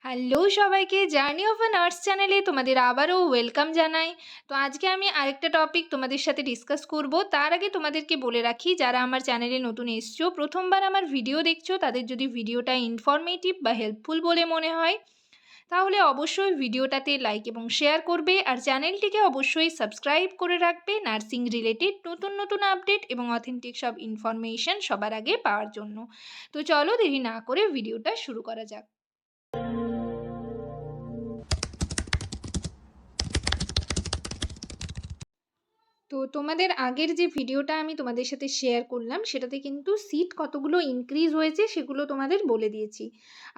Hello সবাইকে, journey of a nurse চ্যানেলে তোমাদের আবারও ওয়েলকাম জানাই। তো আজকে আমি আরেকটা টপিক তোমাদের সাথে ডিসকাস করব। তার আগে তোমাদেরকে বলে রাখি, যারা আমার চ্যানেলে নতুন এসছো, প্রথমবার আমার ভিডিও দেখছো, তাদের যদি ভিডিওটা ইনফরমেটিভ বা হেল্পফুল বলে মনে হয়, তাহলে অবশ্যই ভিডিওটাতে লাইক এবং শেয়ার করবে, আর চ্যানেলটিকে অবশ্যই সাবস্ক্রাইব করে রাখবে নার্সিং রিলেটেড নতুন নতুন আপডেট এবং অথেন্টিক সব ইনফরমেশন সবার আগে পাওয়ার জন্য। তো চলো দেরি না করে ভিডিওটা শুরু করা যাক। তো তোমাদের আগের যে ভিডিওটা আমি তোমাদের সাথে শেয়ার করলাম, সেটাতে কিন্তু সিট কতগুলো ইনক্রিজ হয়েছে সেগুলো তোমাদের বলে দিয়েছি।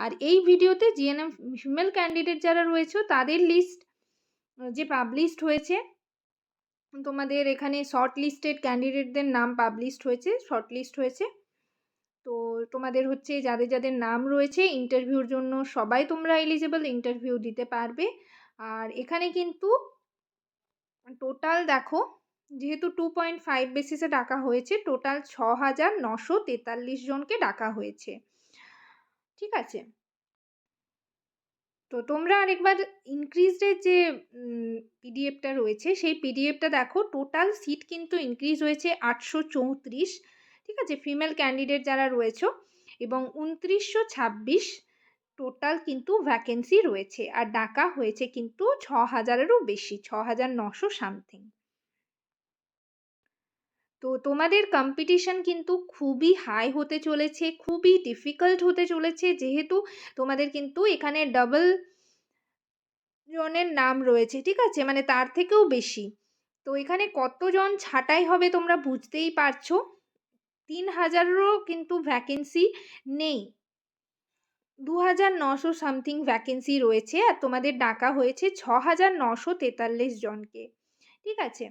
আর এই ভিডিওতে জিএনএম ফিমেল ক্যান্ডিডেট যারা রয়েছে তাদের লিস্ট যে পাবলিশড হয়েছে, তোমাদের এখানে শর্ট লিস্টেড ক্যান্ডিডেটদের নাম পাবলিশড হয়েছে, শর্ট লিস্ট হয়েছে। তো তোমাদের হচ্ছে যাদের যাদের নাম রয়েছে ইন্টারভিউর জন্য, সবাই তোমরা এলিজিবল, ইন্টারভিউ দিতে পারবে। আর এখানে কিন্তু টোটাল দেখো, যেহেতু 2.5 বেসিসে ডাকা হয়েছে, টোটাল 6,943 জনকে ডাকা হয়েছে। ঠিক আছে, তো তোমরা আরেকবার ইনক্রিজডের যে পিডিএফটা রয়েছে সেই পিডিএফটা দেখো। টোটাল সিট কিন্তু ইনক্রিজ হয়েছে 834। ঠিক আছে, ফিমেল ক্যান্ডিডেট যারা রয়েছে, এবং 2926 টোটাল কিন্তু ভ্যাকেন্সি রয়েছে। আর ডাকা হয়েছে কিন্তু 6,000-এরও বেশি, 6,900 সামথিং। তো তোমাদের কম্পিটিশন কিন্তু খুবই হাই হতে চলেছে, খুবই ডিফিকাল্ট হতে চলেছে, যেহেতু তোমাদের কিন্তু এখানে ডাবল জনের নাম রয়েছে। ঠিক আছে, মানে তার থেকেও বেশি। তো এখানে কতজন ছাঁটাই হবে তোমরা বুঝতেই পারছো। 3,000-এরও কিন্তু ভ্যাকেন্সি নেই, 2,900 সামথিং ভ্যাকেন্সি রয়েছে, আর তোমাদের ডাকা হয়েছে 6,943 জনকে। ঠিক আছে,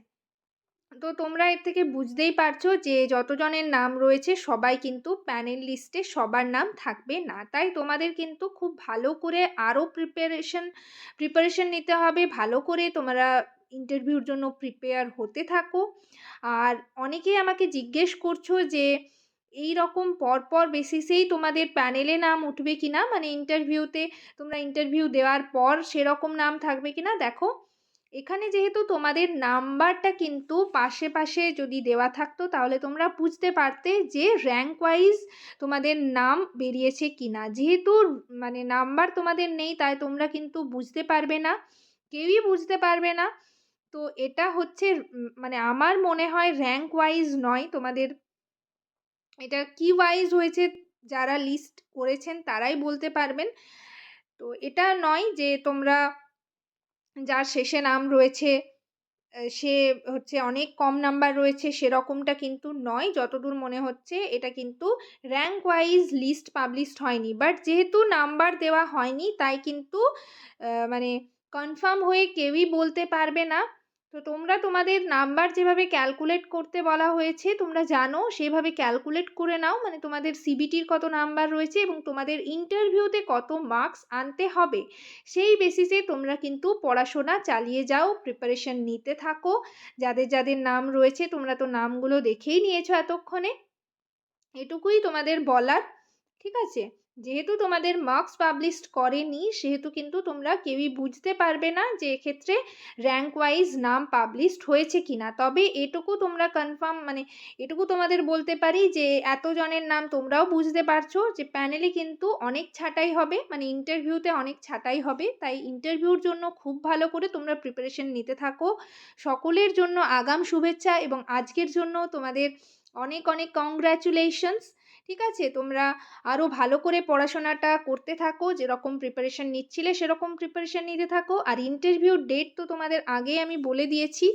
তো তোমরা এর থেকে বুঝতেই পারছো যে যতজনের নাম রয়েছে সবাই কিন্তু প্যানেল লিস্টে সবার নাম থাকবে না। তাই তোমাদের কিন্তু খুব ভালো করে আরও প্রিপারেশন নিতে হবে, ভালো করে তোমরা ইন্টারভিউর জন্য প্রিপেয়ার হতে থাকো। আর অনেকেই আমাকে জিজ্ঞেস করছো যে এই রকম পরপর বেসিসেই তোমাদের প্যানেলে নাম উঠবে কি না, মানে ইন্টারভিউতে তোমরা ইন্টারভিউ দেওয়ার পর সেরকম নাম থাকবে কি না। দেখো, এখানে যেহেতু তোমাদের নাম্বারটা কিন্তু পাশে পাশে যদি দেওয়া থাকতো, তাহলে তোমরা বুঝতে পারতে যে র্যাঙ্ক ওয়াইজ তোমাদের নাম বেরিয়েছে কিনা। যেহেতু মানে নাম্বার তোমাদের নেই, তাই তোমরা কিন্তু বুঝতে পারবে না, কেউই বুঝতে পারবে না। তো এটা হচ্ছে মানে আমার মনে হয় র্যাঙ্ক ওয়াইজ নয় তোমাদের, এটা কি ওয়াইজ হয়েছে যারা লিস্ট করেছেন তারাই বলতে পারবেন। তো এটা নয় যে তোমরা যার শেষে নাম রয়েছে সে হচ্ছে অনেক কম নাম্বার রয়েছে, সেরকমটা কিন্তু নয়। যতদূর মনে হচ্ছে এটা কিন্তু র্যাঙ্ক ওয়াইজ লিস্ট পাবলিশড হয়নি, বাট যেহেতু নাম্বার দেওয়া হয়নি তাই কিন্তু মানে কনফার্ম হয়ে কেউই বলতে পারবে না। তো তোমরা তোমাদের নাম্বার যেভাবে ক্যালকুলেট করতে বলা হয়েছে তোমরা জানো, সেভাবে ক্যালকুলেট করে নাও, মানে তোমাদের সিবিটির কত নাম্বার রয়েছে এবং তোমাদের ইন্টারভিউতে কত মার্কস আনতে হবে, সেই বেসিসে তোমরা কিন্তু পড়াশোনা চালিয়ে যাও, প্রিপারেশন নিতে থাকো। যাদের যাদের নাম রয়েছে তোমরা তো নামগুলো দেখেই নিয়েছো এতক্ষণে, এটুকুই তোমাদের বলার। ঠিক আছে, যেহেতু তোমাদের মার্কস পাবলিশড করেনি সেহেতু কিন্তু তোমরা কেউই বুঝতে পারবে না যে এক্ষেত্রে র্যাঙ্ক ওয়াইজ নাম পাবলিশড হয়েছে কিনা। তবে এটুকু তোমরা কনফার্ম, মানে এটুকু তোমাদের বলতে পারি যে এতজনের নাম তোমরাও বুঝতে পারছো যে প্যানেলে কিন্তু অনেক ছাঁটাই হবে, মানে ইন্টারভিউতে অনেক ছাঁটাই হবে। তাই ইন্টারভিউর জন্য খুব ভালো করে তোমরা প্রিপারেশন নিতে থাকো। সকলের জন্য আগাম শুভেচ্ছা, এবং আজকের জন্য তোমাদের অনেক অনেক কংগ্র্যাচুলেশনস। ঠিক আছে, তোমরা আরও ভালো করে পড়াশোনাটা করতে থাকো, যেরকম প্রিপারেশন নিচ্ছিলে সেরকম প্রিপারেশন নিতে থাকো। আর ইন্টারভিউর ডেট তো তোমাদের আগেই আমি বলে দিয়েছি,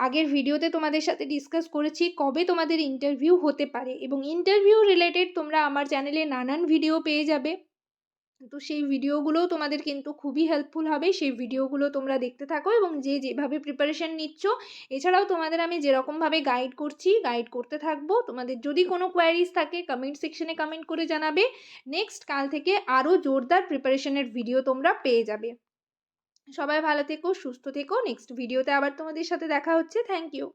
আগের ভিডিওতে তোমাদের সাথে ডিসকাস করেছি কবে তোমাদের ইন্টারভিউ হতে পারে, এবং ইন্টারভিউ রিলেটেড তোমরা আমার চ্যানেলে নানান ভিডিও পেয়ে যাবে। তো সেই ভিডিওগুলোও তোমাদের কিন্তু খুবই হেল্পফুল হবে, সেই ভিডিওগুলো তোমরা দেখতে থাকো এবং যে যেভাবে প্রিপারেশন নিচ্ছ, এছাড়াও তোমাদের আমি যেরকমভাবে গাইড করছি গাইড করতে থাকবো। তোমাদের যদি কোনো কোয়ারিজ থাকে কমেন্ট সেকশনে কমেন্ট করে জানাবে। নেক্সট কাল থেকে আরও জোরদার প্রিপারেশনের ভিডিও তোমরা পেয়ে যাবে। সবাই ভালো থেকো, সুস্থ থেকো। নেক্সট ভিডিওতে আবার তোমাদের সাথে দেখা হচ্ছে। Thank you.